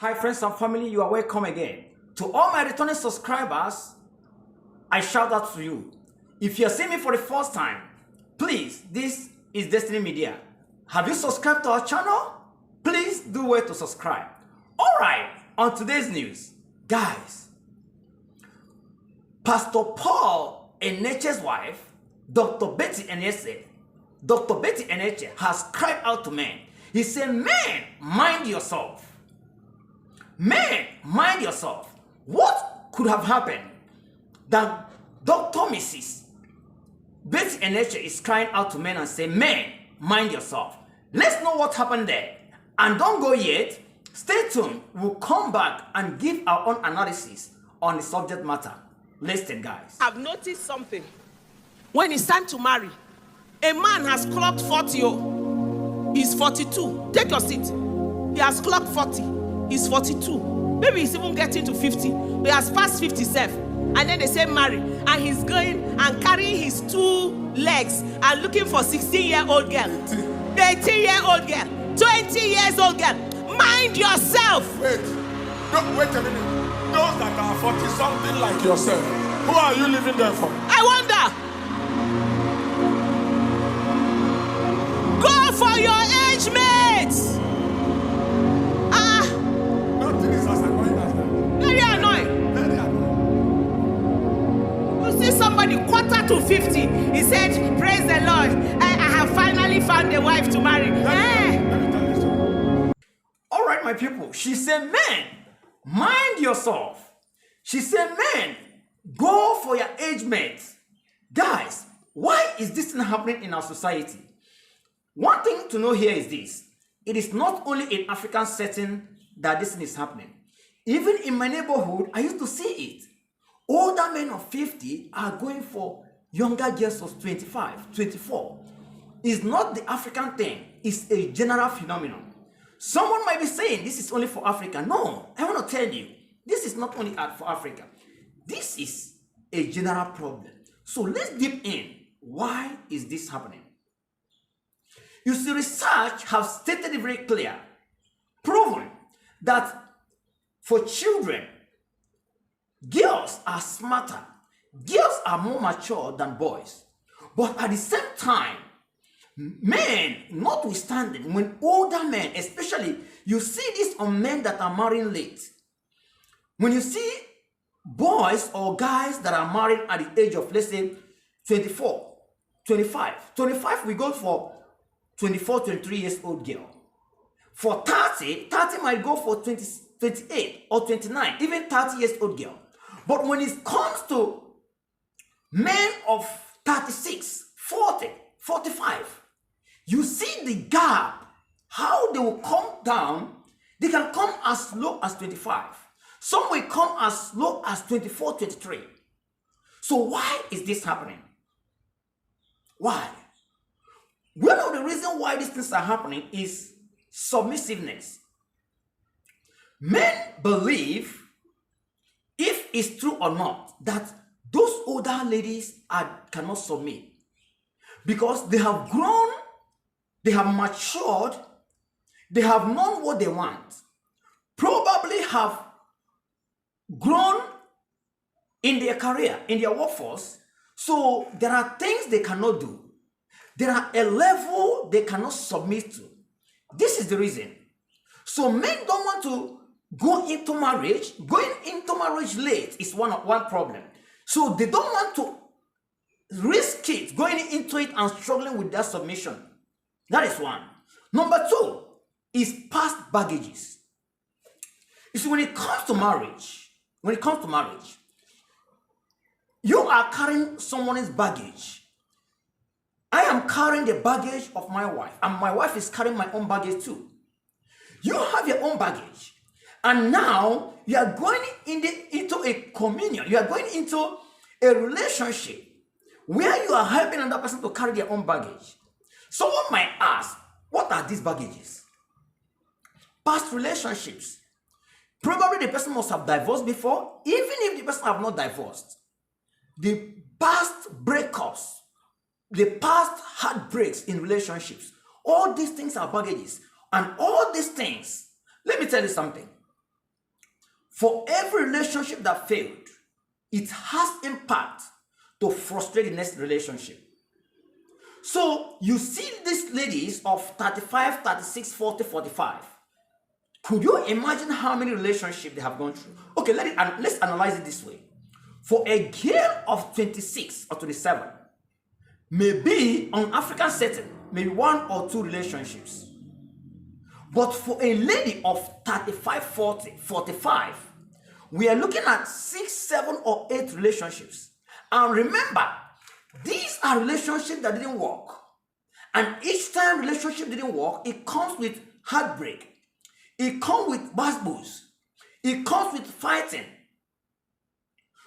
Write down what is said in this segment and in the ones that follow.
Hi friends and family, you are welcome again. To all my returning subscribers, I shout out to you. If you are seeing me for the first time, please, this is Destiny Media. Have you subscribed to our channel? Please do well to subscribe. Alright, on today's news, guys, Pastor Paul Enenche's wife, Dr. Becky Enenche has cried out to men. He said, men, mind yourself. Men, mind yourself. What could have happened that Dr. Mrs. Becky Enenche is crying out to men and saying, men, mind yourself. Let's know what happened there. And don't go yet. Stay tuned. We'll come back and give our own analysis on the subject matter. Listen, guys. I've noticed something. When it's time to marry, a man has clocked 40. Oh, he's 42. Take your seat. He has clocked 40. He's 42. Maybe he's even getting to 50. He has passed 57. And then they say marry. And he's going and carrying his 2 legs and looking for 16-year-old girl, 18-year-old girl, 20 years old girl. Mind yourself. Wait a minute. Those that are 40-something like yourself, who are you living there for? I wonder. Go for your age mates. Nothing is as annoying as that. Very annoying. Very annoying. You see somebody quarter to 50. He said, praise the Lord. I have finally found a wife to marry. Let me tell you something. All right, my people. She said, men, mind yourself. She said, men, go for your age mates. Guys, why is this thing happening in our society? One thing to know here is this. It is not only in African setting that this thing is happening. Even in my neighborhood, I used to see it. Older men of 50 are going for younger girls of 25, 24. It's not the African thing. It's a general phenomenon. Someone might be saying this is only for Africa. No, I want to tell you, this is not only for Africa. This is a general problem. So let's deep in. Why is this happening? You see, research has stated it very clear, proven that for children, girls are smarter. Girls are more mature than boys. But at the same time, men, notwithstanding, when older men, especially, you see this on men that are marrying late. When you see boys or guys that are married at the age of, let's say, 24, 25. 25, we go for 24, 23 years old girl. For 30 might go for 20, 28 or 29, even 30 years old girl. But when it comes to men of 36, 40, 45, you see the gap, how they will come down. They can come as low as 25. Some will come as low as 24, 23. So why is this happening? Why? One of the reasons why these things are happening is submissiveness. Men believe, if it's true or not, that those older ladies cannot submit because they have grown, they have matured, they have known what they want, probably have grown in their career, in their workforce. So there are things they cannot do. There are a level they cannot submit to. This is the reason. So men don't want to go into marriage. Going into marriage late is one problem. So they don't want to risk it, going into it and struggling with that submission. That is one. Number 2 is past baggages. You see, when it comes to marriage, you are carrying someone's baggage. I am carrying the baggage of my wife, and my wife is carrying my own baggage too. You have your own baggage, and now you are going into a communion. You are going into a relationship where you are helping another person to carry their own baggage. Someone might ask, what are these baggages? Past relationships. Probably the person must have divorced before. Even if the person have not divorced, the past breakups, the past heartbreaks in relationships, all these things are baggages. And all these things, let me tell you something. For every relationship that failed, it has impact to frustrate the next relationship. So you see these ladies of 35, 36, 40, 45. Could you imagine how many relationships they have gone through? Okay, let's analyze it this way. For a girl of 26 or 27, maybe on African setting, maybe 1 or 2 relationships. But for a lady of 35, 40, 45, we are looking at 6, 7, or 8 relationships. And remember, these are relationships that didn't work. And each time relationship didn't work, it comes with heartbreak. It comes with bad booze. It comes with fighting.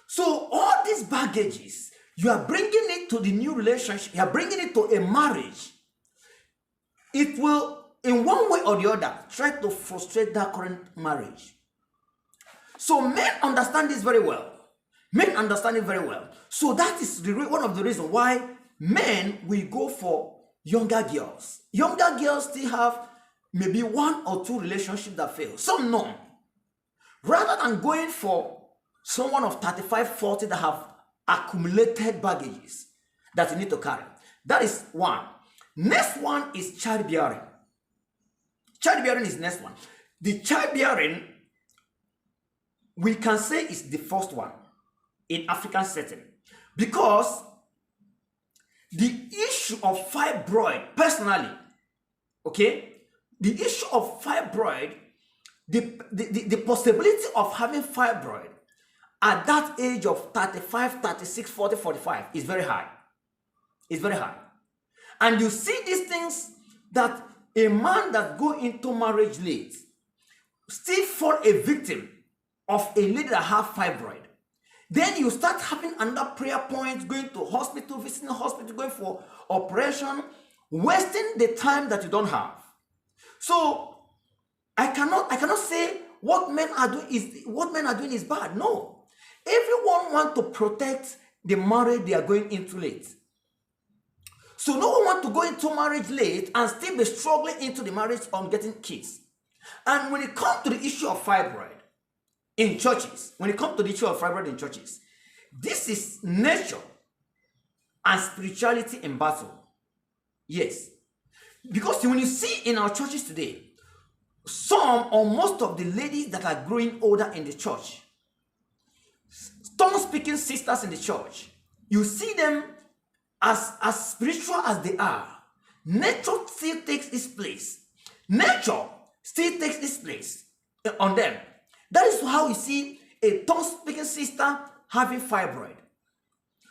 So all these baggages, you are bringing it to the new relationship. You are bringing it to a marriage. It will, in one way or the other, try to frustrate that current marriage. So men understand this very well. Men understand it very well. So that is one of the reasons why men will go for younger girls. Younger girls still have maybe 1 or 2 relationships that fail. Some no. Rather than going for someone of 35, 40 that have accumulated baggages that you need to carry. That is one. Next one is childbearing. Childbearing is next one. The childbearing, we can say, is the first one in African setting, because the issue of fibroid, personally, okay, the issue of fibroid, the possibility of having fibroid at that age of 35, 36, 40, 45 is very high. It's very high. And you see these things that a man that go into marriage late still fall a victim of a lady that have fibroid. Then you start having another prayer point, going to hospital, visiting the hospital, going for operation, wasting the time that you don't have. So I cannot say what men are doing is bad. No. Everyone wants to protect the marriage they are going into late. So no one wants to go into marriage late and still be struggling into the marriage on getting kids. And when it comes to the issue of fibroid in churches, this is nature and spirituality in battle. Yes. Because when you see in our churches today, some or most of the ladies that are growing older in the church, tongue-speaking sisters in the church, you see them as spiritual as they are. Nature still takes its place. Nature still takes its place on them. That is how you see a tongue-speaking sister having fibroid.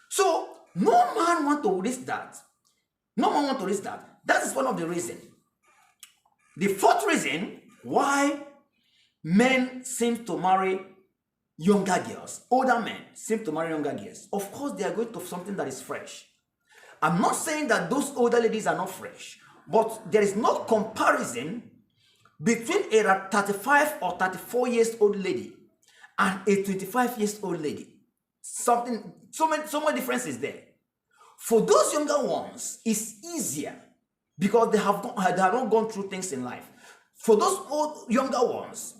So no man want to risk that. No man want to risk that. That is one of the reasons. The fourth reason why men seem to marry younger girls, older men seem to marry younger girls. Of course, they are going to something that is fresh. I'm not saying that those older ladies are not fresh, but there is no comparison between a 35 or 34 years old lady and a 25 years old lady. So much difference is there. For those younger ones, it's easier because they have not gone through things in life. For those younger ones,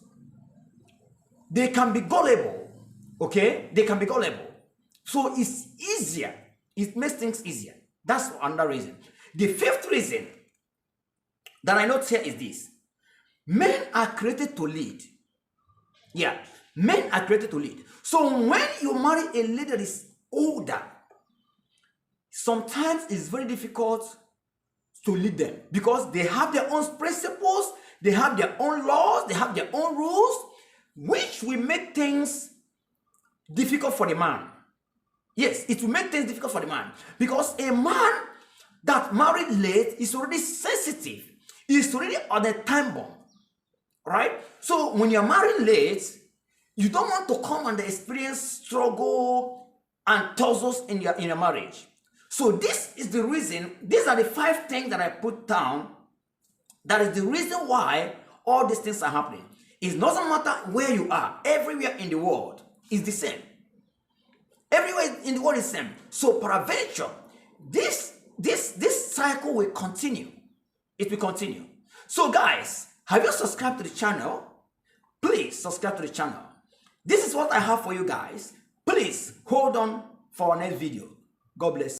they can be gullible, okay? They can be gullible. So it's easier. It makes things easier. That's another reason. The fifth reason that I note here is this. Men are created to lead. Yeah, men are created to lead. So when you marry a lady that is older, sometimes it's very difficult to lead them because they have their own principles, they have their own laws, they have their own rules, which will make things difficult for the man. Yes, it will make things difficult for the man because a man that married late is already sensitive. He's already on a time bomb, right? So when you're married late, you don't want to come and experience struggle and tussles in your marriage. So this is the reason, these are the 5 things that I put down. That is the reason why all these things are happening. It doesn't matter where you are, everywhere in the world is the same. Everywhere in the world is the same. So peradventure, this cycle will continue. It will continue. So guys, have you subscribed to the channel? Please subscribe to the channel. This is what I have for you guys. Please hold on for our next video. God bless.